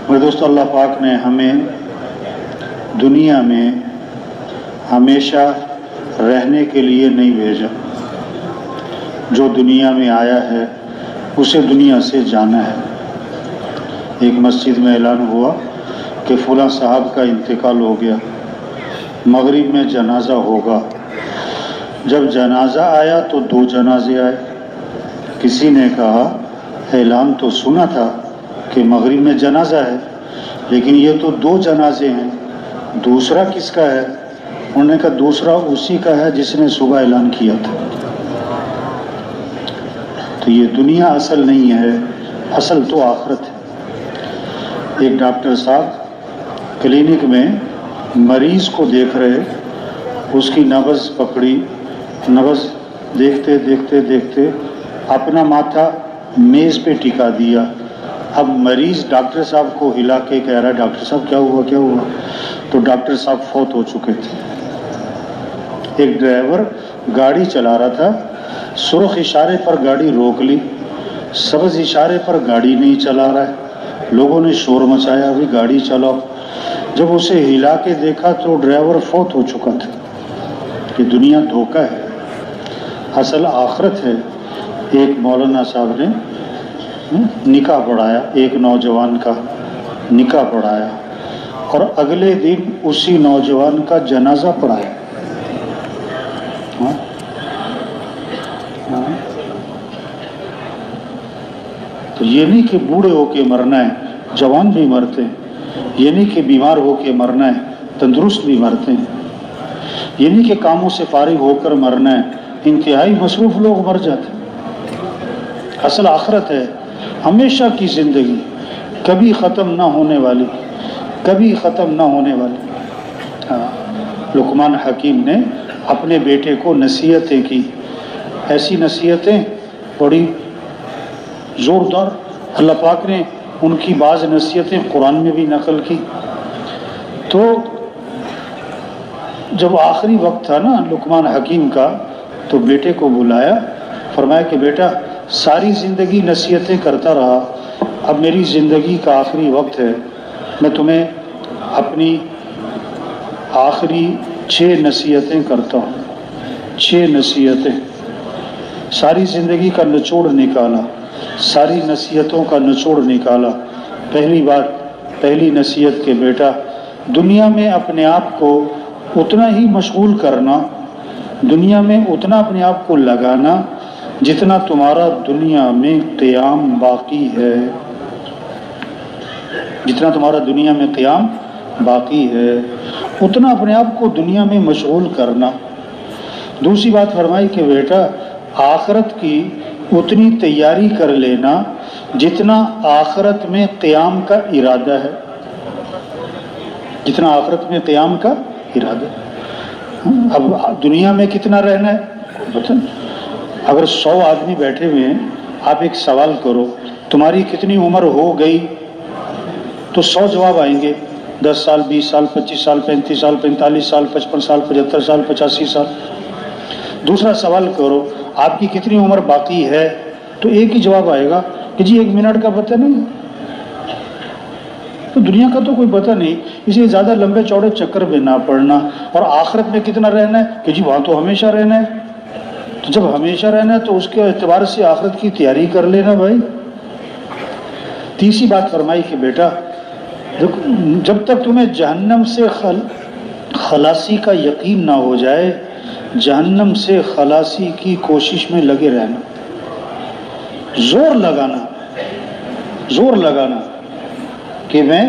میرے دوستو، اللہ پاک نے ہمیں دنیا میں ہمیشہ رہنے کے لیے نہیں بھیجا۔ جو دنیا میں آیا ہے اسے دنیا سے جانا ہے۔ ایک مسجد میں اعلان ہوا کہ فلاں صاحب کا انتقال ہو گیا، مغرب میں جنازہ ہوگا۔ جب جنازہ آیا تو 2 جنازے آئے۔ کسی نے کہا اعلان تو سنا تھا کہ مغرب میں جنازہ ہے، لیکن یہ تو 2 جنازے ہیں، دوسرا کس کا ہے؟ انہوں نے کہا دوسرا اسی کا ہے جس نے صبح اعلان کیا تھا۔ تو یہ دنیا اصل نہیں ہے، اصل تو آخرت ہے۔ ایک ڈاکٹر صاحب کلینک میں مریض کو دیکھ رہے، اس کی نبض پکڑی، نبض دیکھتے دیکھتے دیکھتے اپنا ماتھا میز پہ ٹکا دیا۔ اب مریض ڈاکٹر صاحب کو ہلا کے کہہ رہا ہے ڈاکٹر صاحب کیا ہوا کیا ہوا؟ تو ڈاکٹر صاحب فوت ہو چکے تھے۔ ایک ڈرائیور گاڑی چلا رہا تھا، سرخ اشارے پر گاڑی روک لی، سبز اشارے پر گاڑی نہیں چلا رہا ہے۔ لوگوں نے شور مچایا ابھی گاڑی چلاؤ۔ جب اسے ہلا کے دیکھا تو ڈرائیور فوت ہو چکا تھا۔ یہ دنیا دھوکہ ہے، اصل آخرت ہے۔ ایک مولانا صاحب نے نکاح پڑھایا، ایک نوجوان کا نکاح پڑھایا اور اگلے دن اسی نوجوان کا جنازہ پڑھایا۔ تو یہ نہیں کہ بوڑھے ہو کے مرنا ہے، جوان بھی مرتے ہیں۔ یہ نہیں کہ بیمار ہو کے مرنا ہے، تندرست بھی مرتے ہیں۔ یہ نہیں کہ کاموں سے فارغ ہو کر مرنا ہے، انتہائی مصروف لوگ مر جاتے ہیں۔ اصل آخرت ہے، ہمیشہ کی زندگی، کبھی ختم نہ ہونے والی، کبھی ختم نہ ہونے والی۔ لقمان حکیم نے اپنے بیٹے کو نصیحتیں کی، ایسی نصیحتیں بڑی زوردار۔ اللہ پاک نے ان کی بعض نصیحتیں قرآن میں بھی نقل کی۔ تو جب آخری وقت تھا نا لقمان حکیم کا، تو بیٹے کو بلایا، فرمایا کہ بیٹا ساری زندگی نصیحتیں کرتا رہا، اب میری زندگی کا آخری وقت ہے، میں تمہیں اپنی آخری 6 نصیحتیں کرتا ہوں۔ 6 نصیحتیں، ساری زندگی کا نچوڑ نکالا، ساری نصیحتوں کا نچوڑ نکالا۔ پہلی بات، پہلی نصیحت کہ بیٹا دنیا میں اپنے آپ کو اتنا ہی مشغول کرنا، دنیا میں اتنا اپنے آپ کو لگانا جتنا تمہارا دنیا میں قیام باقی ہے، جتنا تمہارا دنیا میں قیام باقی ہے اتنا اپنے آپ کو دنیا میں مشغول کرنا۔ دوسری بات فرمائی کہ بیٹا آخرت کی اتنی تیاری کر لینا جتنا آخرت میں قیام کا ارادہ ہے، جتنا آخرت میں قیام کا ارادہ ہے۔ اب دنیا میں کتنا رہنا ہے پتہ نہیں۔ اگر 100 آدمی بیٹھے ہوئے ہیں، آپ ایک سوال کرو تمہاری کتنی عمر ہو گئی، تو 100 جواب آئیں گے، 10 سال، 20 سال، 25 سال، 35 سال، 45 سال، 55 سال، 75 سال، 85 سال۔ دوسرا سوال کرو آپ کی کتنی عمر باقی ہے، تو ایک ہی جواب آئے گا کہ جی 1 منٹ کا پتہ نہیں۔ تو دنیا کا تو کوئی پتہ نہیں، اس لیے زیادہ لمبے چوڑے چکر میں نہ پڑنا۔ اور آخرت میں کتنا رہنا ہے کہ جی وہاں تو ہمیشہ رہنا ہے۔ تو جب ہمیشہ رہنا ہے تو اس کے اعتبار سے آخرت کی تیاری کر لینا بھائی۔ تیسری بات فرمائی کہ بیٹا جب تک تمہیں جہنم سے خلاصی کا یقین نہ ہو جائے، جہنم سے خلاصی کی کوشش میں لگے رہنا، زور لگانا کہ میں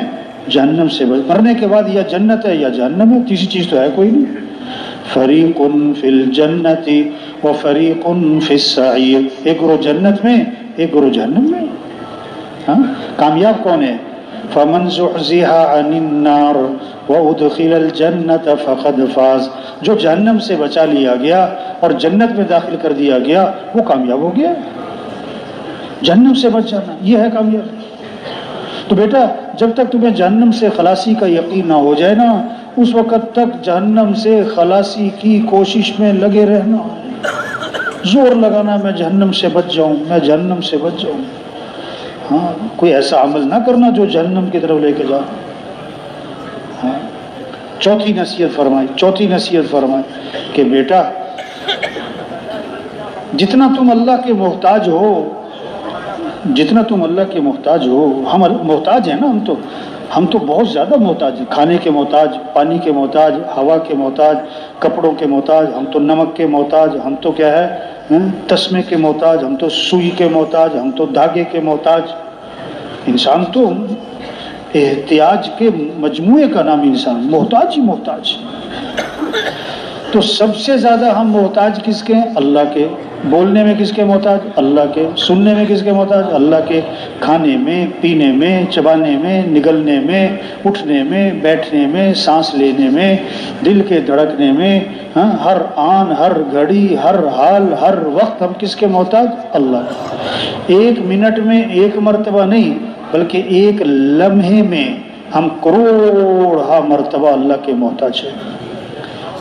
جہنم سے مرنے کے بعد یا جنت ہے یا جہنم ہے، تیسری چیز تو ہے کوئی نہیں۔ فریق فی الجنت و فریق فی السعیر، ایک گروہ جنت میں ایک گروہ جہنم میں۔ کامیاب کون ہے؟ فمن زحزح عن النار وادخل الجنت فقد فاز، جو جہنم سے بچا لیا گیا اور جنت میں داخل کر دیا گیا وہ کامیاب ہو گیا۔ جہنم سے بچ جانا یہ ہے کامیابی۔ تو بیٹا جب تک تمہیں جہنم سے خلاصی کا یقین نہ ہو جائے نا، اس وقت تک جہنم سے خلاصی کی کوشش میں لگے رہنا، زور لگانا میں جہنم سے بچ جاؤں، میں جہنم سے بچ جاؤں۔ ہاں، کوئی ایسا عمل نہ کرنا جو جہنم کی طرف لے کے جا۔ ہاں، چوتھی نصیحت فرمائی کہ بیٹا جتنا تم اللہ کے محتاج ہو، جتنا تم اللہ کے محتاج ہو، ہم محتاج ہیں نا، ہم تو بہت زیادہ محتاج ہیں، کھانے کے محتاج، پانی کے محتاج، ہوا کے محتاج، کپڑوں کے محتاج، ہم تو نمک کے محتاج، ہم تو کیا ہے تسمے کے محتاج، ہم تو سوئی کے محتاج، ہم تو دھاگے کے محتاج۔ انسان تو احتیاج کے مجموعے کا نام انسان، محتاج ہی محتاج۔ تو سب سے زیادہ ہم محتاج کس کے ہیں؟ اللہ کے۔ بولنے میں کس کے محتاج؟ اللہ کے۔ سننے میں کس کے محتاج؟ اللہ کے۔ کھانے میں، پینے میں، چبانے میں، نگلنے میں، اٹھنے میں، بیٹھنے میں، سانس لینے میں، دل کے دھڑکنے میں، ہر آن، ہر گھڑی، ہر حال، ہر وقت ہم کس کے محتاج؟ اللہ کے۔ ایک منٹ میں ایک مرتبہ نہیں بلکہ ایک لمحے میں ہم کروڑ مرتبہ اللہ کے محتاج ہیں۔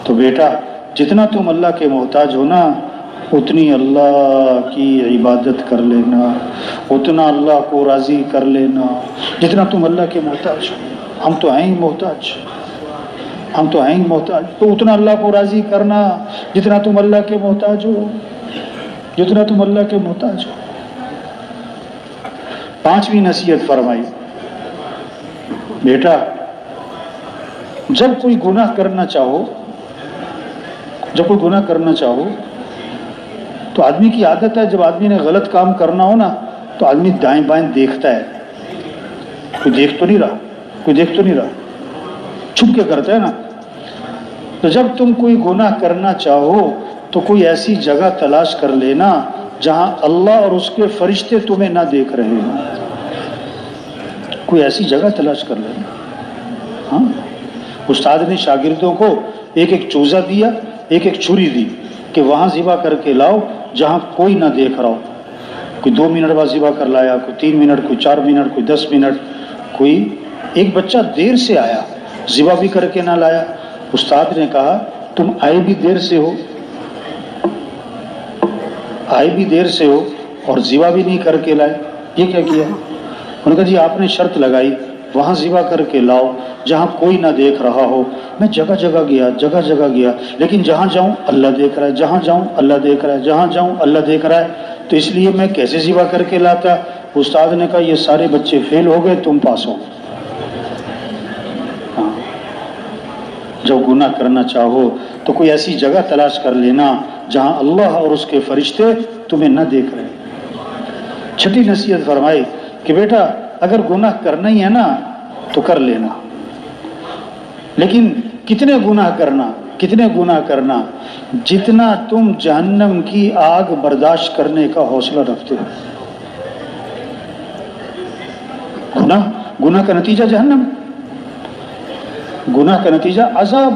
تو بیٹا جتنا تم اللہ کے محتاج ہو نا، اتنی اللہ کی عبادت کر لینا، اتنا اللہ کو راضی کر لینا جتنا تم اللہ کے محتاج ہو۔ ہم تو ہیں ہی محتاج، ہم تو ہیں ہی محتاج، تو اتنا اللہ کو راضی کرنا جتنا تم اللہ کے محتاج ہو، جتنا تم اللہ کے محتاج ہو۔ پانچویں نصیحت فرمائی، بیٹا جب کوئی گناہ کرنا چاہو تو آدمی کی عادت ہے، جب آدمی نے غلط کام کرنا ہو نا تو آدمی دائیں بائیں دیکھتا ہے، کوئی دیکھ تو نہیں رہا، چھپ کے کرتا ہے نا۔ تو جب تم کوئی گناہ کرنا چاہو تو کوئی ایسی جگہ تلاش کر لینا جہاں اللہ اور اس کے فرشتے تمہیں نہ دیکھ رہے ہوں، کوئی ایسی جگہ تلاش کر لینا۔ ہاں، استاد نے شاگردوں کو ایک ایک چوزہ دیا، ایک ایک چھری دی کہ وہاں ذبح کر کے لاؤ جہاں کوئی نہ دیکھ رہا ہو۔ کوئی 2 منٹ بعد ذبح کر لایا، کوئی 3 منٹ، کوئی 4 منٹ، کوئی 10 منٹ، کوئی ایک بچہ دیر سے آیا، ذبح بھی کر کے نہ لایا۔ استاد نے کہا تم آئے بھی دیر سے ہو اور ذبح بھی نہیں کر کے لائے، یہ کیا کیا؟ انہوں نے کہا جی آپ نے شرط لگائی وہاں ذبح کر کے لاؤ جہاں کوئی نہ دیکھ رہا ہو۔ میں جگہ جگہ گیا لیکن جہاں جاؤں اللہ دیکھ رہا ہے، جہاں جاؤں اللہ دیکھ رہا ہے، جہاں جاؤں اللہ دیکھ رہا ہے، تو اس لیے میں کیسے ذبح کر کے لاتا؟ استاد نے کہا یہ سارے بچے فیل ہو گئے، تم پاس ہو۔ ہاں، جب گناہ کرنا چاہو تو کوئی ایسی جگہ تلاش کر لینا جہاں اللہ اور اس کے فرشتے تمہیں نہ دیکھ رہے۔ چھٹی نصیحت فرمائی کہ بیٹا اگر گناہ کرنا ہی ہے نا تو کر لینا، لیکن کتنے گناہ کرنا جتنا تم جہنم کی آگ برداشت کرنے کا حوصلہ رکھتے ہو۔ گناہ کا نتیجہ جہنم، گناہ کا نتیجہ عذاب۔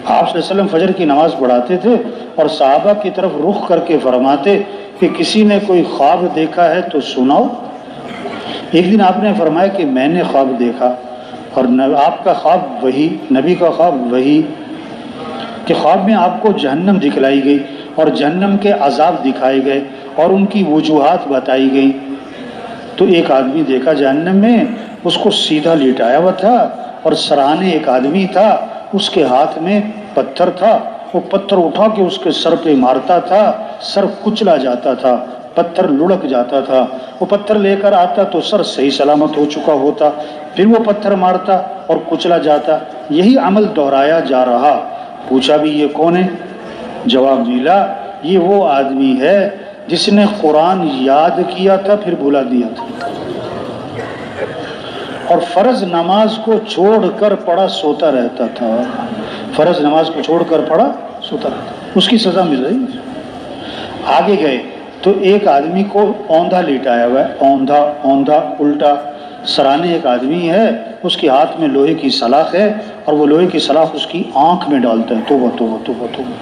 آپ صلی اللہ علیہ وسلم فجر کی نماز پڑھاتے تھے اور صحابہ کی طرف رخ کر کے فرماتے کہ کسی نے کوئی خواب دیکھا ہے تو سناؤ۔ ایک دن آپ نے فرمایا کہ میں نے خواب دیکھا، اور آپ کا خواب وہی، نبی کا خواب وہی، کہ خواب میں آپ کو جہنم دکھلائی گئی اور جہنم کے عذاب دکھائے گئے اور ان کی وجوہات بتائی گئی۔ تو ایک آدمی دیکھا جہنم میں، اس کو سیدھا لیٹایا ہوا تھا اور سرانے ایک آدمی تھا، اس کے ہاتھ میں پتھر تھا، وہ پتھر اٹھا کے اس کے سر پہ مارتا تھا، سر کچلا جاتا تھا، پتھر لڑک جاتا تھا، وہ پتھر لے کر آتا تو سر صحیح سلامت ہو چکا ہوتا، پھر وہ پتھر مارتا اور کچلا جاتا، یہی عمل دہرایا جا رہا۔ پوچھا بھی یہ کون ہے؟ جواب ملا یہ وہ آدمی ہے جس نے قرآن یاد کیا تھا پھر بھلا دیا تھا، اور فرض نماز کو چھوڑ کر پڑھا سوتا رہتا تھا، فرض نماز کو چھوڑ کر پڑھا سوتا رہتا، اس کی سزا مل رہی۔ آگے گئے تو ایک آدمی کو اوندھا لیٹایا ہوا ہے، اوندھا الٹا، سرانے ایک آدمی ہے، اس کے ہاتھ میں لوہے کی سلاخ ہے اور وہ لوہے کی سلاخ اس کی آنکھ میں ڈالتا ہے، توبہ توبہ توبہ توبہ،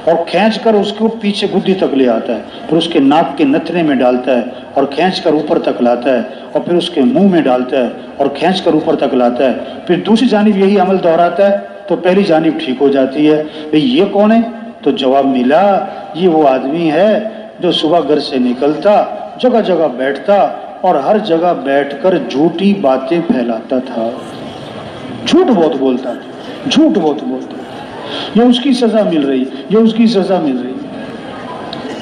اور کھینچ کر اس کو پیچھے گدی تک لے آتا ہے، پھر اس کے ناک کے نتنے میں ڈالتا ہے اور کھینچ کر اوپر تک لاتا ہے اور پھر اس کے منہ میں ڈالتا ہے اور کھینچ کر اوپر تک لاتا ہے، پھر دوسری جانب یہی عمل دہراتا ہے تو پہلی جانب ٹھیک ہو جاتی ہے۔ یہ کون ہے؟ تو جواب ملا، یہ وہ آدمی ہے جو صبح گھر سے نکلتا، جگہ جگہ بیٹھتا اور ہر جگہ بیٹھ کر جھوٹی باتیں پھیلاتا تھا، جھوٹ بہت بولتا تھا، جھوٹ بہت بولتا تھا، یہ اس کی سزا مل رہی، یہ اس کی سزا مل رہی۔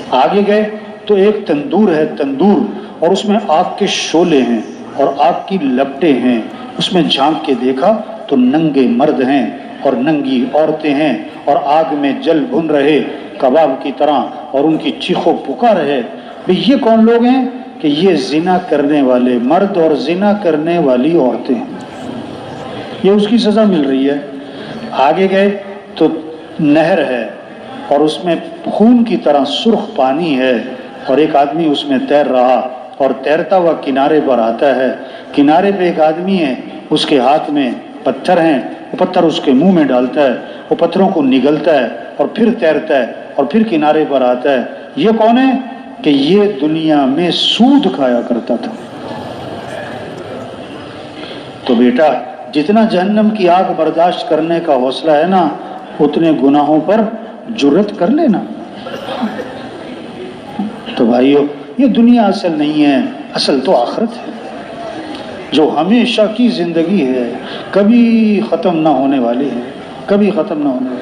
آگے گئے تو ایک تندور ہے، تندور، اور اس میں آگ کے شعلے ہیں اور آگ کی لپٹیں ہیں، اس میں جھانک کے دیکھا تو ننگے مرد ہیں اور ننگی عورتیں ہیں اور آگ میں جل بھن رہے کباب کی طرح، اور ان کی چیخو پکار ہے۔ یہ کون لوگ ہیں؟ کہ یہ زنا کرنے والے مرد اور زنا کرنے والی عورتیں ہیں، یہ اس کی سزا مل رہی ہے۔ آگے گئے تو نہر ہے اور اس میں خون کی طرح سرخ پانی ہے اور ایک آدمی اس میں تیر رہا اور تیرتا ہوا کنارے پر آتا ہے، کنارے پہ ایک آدمی ہے، اس کے ہاتھ میں پتھر ہیں، وہ پتھر اس کے منہ میں ڈالتا ہے، وہ پتھروں کو نگلتا ہے اور پھر تیرتا ہے اور پھر کنارے پر آتا ہے۔ یہ کون ہے؟ کہ یہ دنیا میں سود کھایا کرتا تھا۔ تو بیٹا جتنا جہنم کی آگ برداشت کرنے کا حوصلہ ہے نا، اتنے گناہوں پر جرت کر لینا۔ تو بھائیو، یہ دنیا اصل نہیں ہے، اصل تو آخرت ہے، جو ہمیشہ کی زندگی ہے، کبھی ختم نہ ہونے والی ہے، کبھی ختم نہ ہونے والی۔